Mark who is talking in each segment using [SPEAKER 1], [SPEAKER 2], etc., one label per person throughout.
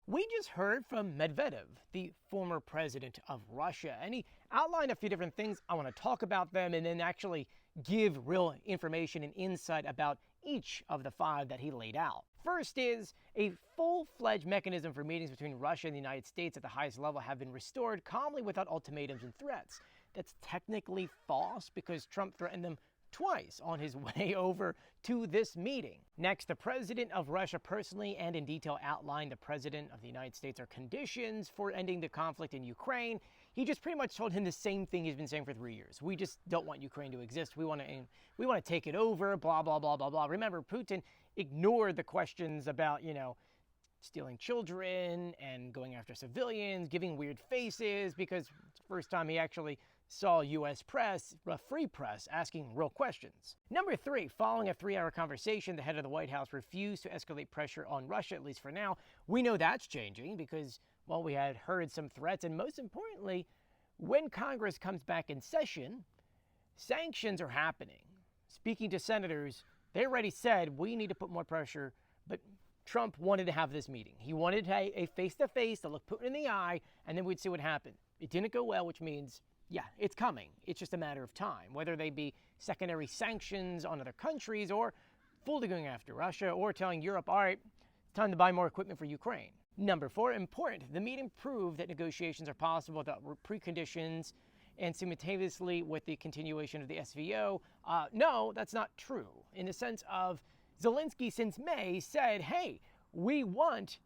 [SPEAKER 1] We just heard from Medvedev, the former president of Russia, and he outlined a few different things. I want to talk about them and then actually give real information and insight about each of the five that he laid out. First is a full-fledged mechanism for meetings between Russia and the United States at the highest level have been restored calmly without ultimatums and threats. That's technically false because Trump threatened them twice on his way over to this meeting. Next, the president of Russia personally and in detail outlined the president of the United States are conditions for ending the conflict in Ukraine. He just pretty much told him the same thing he's been saying for 3 years. We just don't want Ukraine to exist. We want to take it over, blah, blah, blah, blah, blah. Remember, Putin ignored the questions about, stealing children and going after civilians, giving weird faces, because it's the first time he actually saw U.S. press, a free press, asking real questions. Number 3, following a 3-hour conversation, the head of the White House refused to escalate pressure on Russia, at least for now. We know that's changing because, well, we had heard some threats, and most importantly, when Congress comes back in session, sanctions are happening. Speaking to senators, they already said we need to put more pressure, but Trump wanted to have this meeting. He wanted a face-to-face to look Putin in the eye, and then we'd see what happened. It didn't go well, which means, yeah, it's coming. It's just a matter of time, whether they be secondary sanctions on other countries or fully going after Russia or telling Europe, all right, it's time to buy more equipment for Ukraine. Number 4, important. The meeting proved that negotiations are possible without preconditions and simultaneously with the continuation of the SVO. No, that's not true. In the sense of Zelensky since May said, hey, we want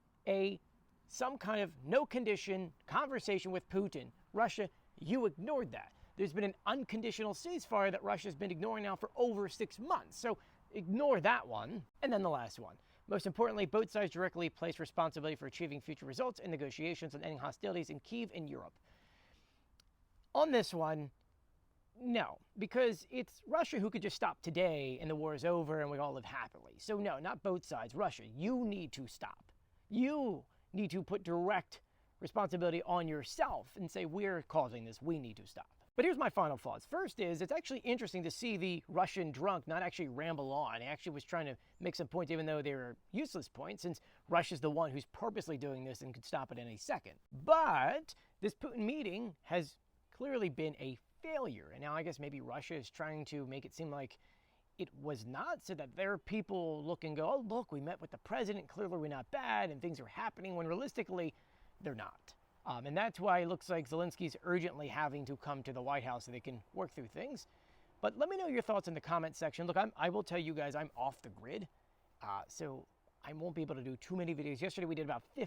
[SPEAKER 1] some kind of no condition conversation with Putin. Russia, you ignored that. There's been an unconditional ceasefire that Russia's been ignoring now for over 6 months. So ignore that one. And then the last one. Most importantly, both sides directly place responsibility for achieving future results in negotiations on ending hostilities in Kyiv and Europe. On this one, no, because it's Russia who could just stop today and the war is over and we all live happily. So no, not both sides. Russia, you need to stop. You need to put direct responsibility on yourself and say, we're causing this, we need to stop. But here's my final thoughts. First is, it's actually interesting to see the Russian drunk not actually ramble on. He actually was trying to make some points, even though they were useless points, since Russia's the one who's purposely doing this and could stop it any second. But this Putin meeting has clearly been a failure. And now I guess maybe Russia is trying to make it seem like it was not, so that there are people look and go, oh, look, we met with the president, clearly we're not bad, and things are happening, when realistically, they're not. And that's why it looks like Zelensky's urgently having to come to the White House so they can work through things. But let me know your thoughts in the comment section. Look, I will tell you guys I'm off the grid, so I won't be able to do too many videos. Yesterday we did about